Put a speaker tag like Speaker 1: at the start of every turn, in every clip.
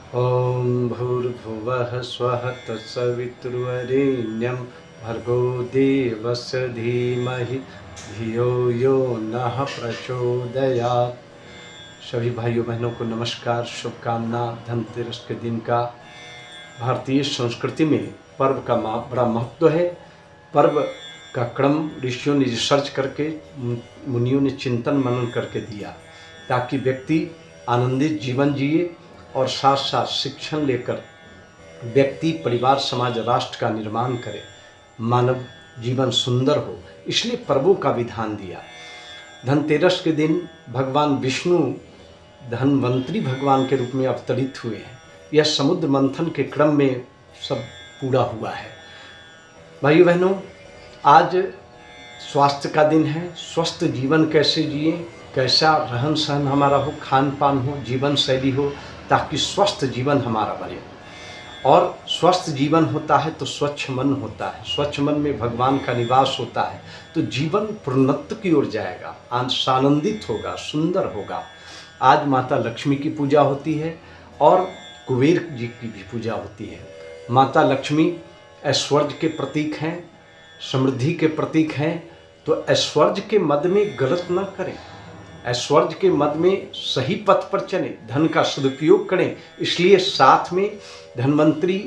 Speaker 1: ॐ भूर्भुवः स्वः तत्सवितुर्वरेण्यं भर्गो देवस्य धीमहि धियो यो नः प्रचोदयात्। सभी भाइयों बहनों को नमस्कार, शुभकामना। धनतेरस के दिन का भारतीय संस्कृति में पर्व का बड़ा महत्व है। पर्व का क्रम ऋषियों ने रिसर्च करके, मुनियों ने चिंतन मनन करके दिया, ताकि व्यक्ति आनंदित जीवन जिए और साथ साथ शिक्षण लेकर व्यक्ति परिवार समाज राष्ट्र का निर्माण करे, मानव जीवन सुंदर हो। इसलिए पर्वों का विधान दिया। धनतेरस के दिन भगवान विष्णु धनवंतरी भगवान के रूप में अवतरित हुए हैं। यह समुद्र मंथन के क्रम में सब पूरा हुआ है। भाइयों बहनों, आज स्वास्थ्य का दिन है। स्वस्थ जीवन कैसे जिए, कैसा रहन सहन हमारा हो, खान पान हो, जीवन शैली हो, ताकि स्वस्थ जीवन हमारा बने। और स्वस्थ जीवन होता है तो स्वच्छ मन होता है, स्वच्छ मन में भगवान का निवास होता है, तो जीवन पूर्णत्व की ओर जाएगा, आनंदित होगा, सुंदर होगा। आज माता लक्ष्मी की पूजा होती है और कुबेर जी की भी पूजा होती है। माता लक्ष्मी ऐश्वर्य के प्रतीक हैं, समृद्धि के प्रतीक हैं, तो ऐश्वर्य के मद में गलत न करें, ऐश्वर्य के मद में सही पथ पर चलें, धन का सदुपयोग करें। इसलिए साथ में धनवंतरी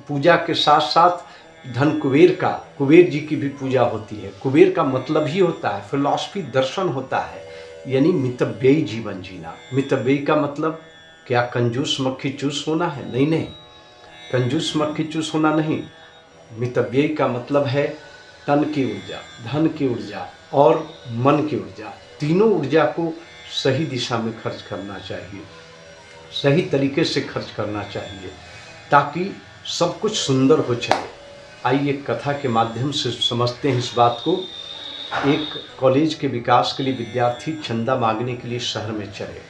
Speaker 1: पूजा के साथ साथ धन कुबेर जी की भी पूजा होती है। कुबेर का मतलब ही होता है फिलॉसफी, दर्शन होता है, यानी मितव्ययी जीवन जीना। मितव्ययी का मतलब क्या कंजूस मक्खी चूस होना है? नहीं नहीं, कंजूस मक्खी चूस होना नहीं। मितव्ययी का मतलब है तन की ऊर्जा, धन की ऊर्जा और मन की ऊर्जा, तीनों ऊर्जा को सही दिशा में खर्च करना चाहिए, सही तरीके से खर्च करना चाहिए, ताकि सब कुछ सुंदर हो चले। आइए कथा के माध्यम से समझते हैं इस बात को। एक कॉलेज के विकास के लिए विद्यार्थी चंदा मांगने के लिए शहर में चले।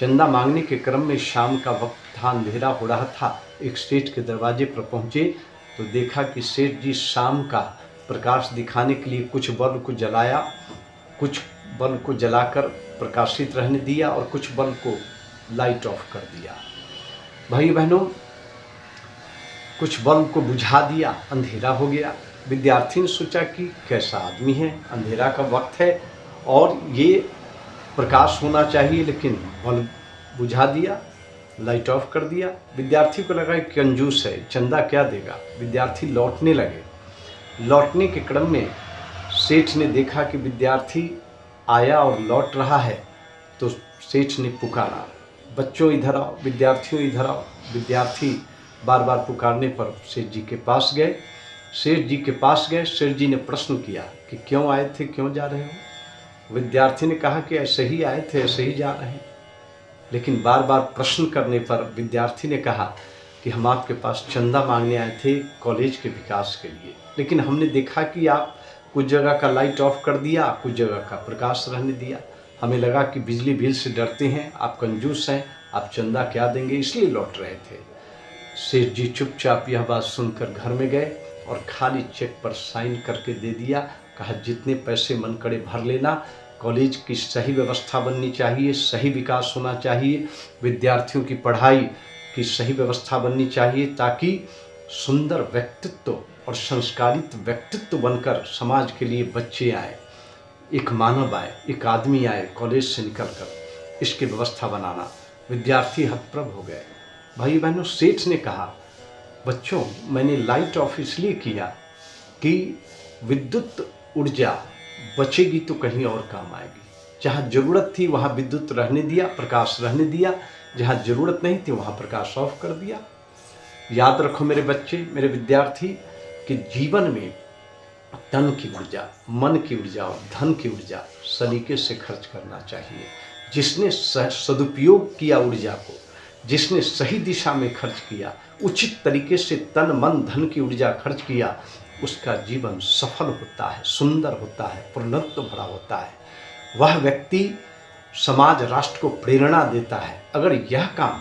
Speaker 1: चंदा मांगने के क्रम में शाम का वक्त था, अंधेरा हो रहा था। एक सेठ के दरवाजे पर पहुंचे तो देखा कि सेठ जी शाम का प्रकाश दिखाने के लिए कुछ बल्ब को जलाया, कुछ बल्ब को जलाकर प्रकाशित रहने दिया और कुछ बल्ब को लाइट ऑफ कर दिया। भाई बहनों, कुछ बल्ब को बुझा दिया, अंधेरा हो गया। विद्यार्थी ने सोचा कि कैसा आदमी है, अंधेरा का वक्त है और ये प्रकाश होना चाहिए, लेकिन बल्ब बुझा दिया, लाइट ऑफ कर दिया। विद्यार्थी को लगा कि कंजूस है, चंदा क्या देगा। विद्यार्थी लौटने लगे। लौटने के क्रम में सेठ ने देखा कि विद्यार्थी आया और लौट रहा है, तो सेठ ने पुकारा, बच्चों इधर आओ, विद्यार्थियों इधर आओ। विद्यार्थी बार बार पुकारने पर सेठ जी के पास गए। सेठ जी के पास गए, सेठ जी ने प्रश्न किया कि क्यों आए थे, क्यों जा रहे हो। विद्यार्थी ने कहा कि ऐसे ही आए थे, ऐसे ही जा रहे हैं। लेकिन बार बार प्रश्न करने पर विद्यार्थी ने कहा कि हम आपके पास चंदा मांगने आए थे कॉलेज के विकास के लिए, लेकिन हमने देखा कि आप कुछ जगह का लाइट ऑफ कर दिया, कुछ जगह का प्रकाश रहने दिया। हमें लगा कि बिजली बिल से डरते हैं, आप कंजूस हैं, आप चंदा क्या देंगे, इसलिए लौट रहे थे। सेठ जी चुपचाप यह बात सुनकर घर में गए और खाली चेक पर साइन करके दे दिया। कहा जितने पैसे मन करे भर लेना, कॉलेज की सही व्यवस्था बननी चाहिए, सही विकास होना चाहिए, विद्यार्थियों की पढ़ाई की सही व्यवस्था बननी चाहिए, ताकि सुंदर व्यक्तित्व और संस्कारित व्यक्तित्व बनकर समाज के लिए बच्चे आए, एक मानव आए, एक आदमी आए कॉलेज से निकलकर। इसकी व्यवस्था बनाना। विद्यार्थी हतप्रभ हो गए। भाई बहनों, सेठ ने कहा, बच्चों मैंने लाइट ऑफ इसलिए किया कि विद्युत ऊर्जा बचेगी तो कहीं और काम आएगी। जहाँ ज़रूरत थी वहाँ विद्युत रहने दिया, प्रकाश रहने दिया, जहाँ ज़रूरत नहीं थी वहाँ प्रकाश ऑफ कर दिया। याद रखो मेरे बच्चे, मेरे विद्यार्थी, कि जीवन में तन की ऊर्जा, मन की ऊर्जा और धन की ऊर्जा सलीके से खर्च करना चाहिए। जिसने सदुपयोग किया ऊर्जा को, जिसने सही दिशा में खर्च किया, उचित तरीके से तन मन धन की ऊर्जा खर्च किया, उसका जीवन सफल होता है, सुंदर होता है, पूर्णत्व भरा होता है। वह व्यक्ति समाज राष्ट्र को प्रेरणा देता है। अगर यह काम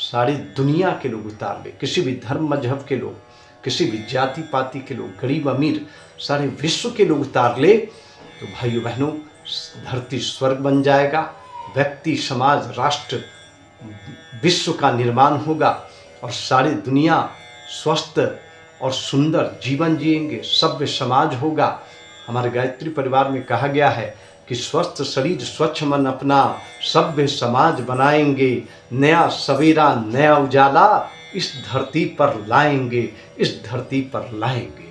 Speaker 1: सारी दुनिया के लोग उतार ले, किसी भी धर्म मजहब के लोग, किसी भी जाति पाति के लोग, गरीब अमीर, सारे विश्व के लोग उतार ले, तो भाइयों बहनों धरती स्वर्ग बन जाएगा। व्यक्ति, समाज, राष्ट्र विश्व का निर्माण होगा और सारी दुनिया स्वस्थ और सुंदर जीवन जिएंगे, सभ्य समाज होगा। हमारे गायत्री परिवार में कहा गया है कि स्वस्थ शरीर स्वच्छ मन अपना, सभ्य समाज बनाएंगे, नया सवेरा नया उजाला इस धरती पर लाएंगे, इस धरती पर लाएंगे।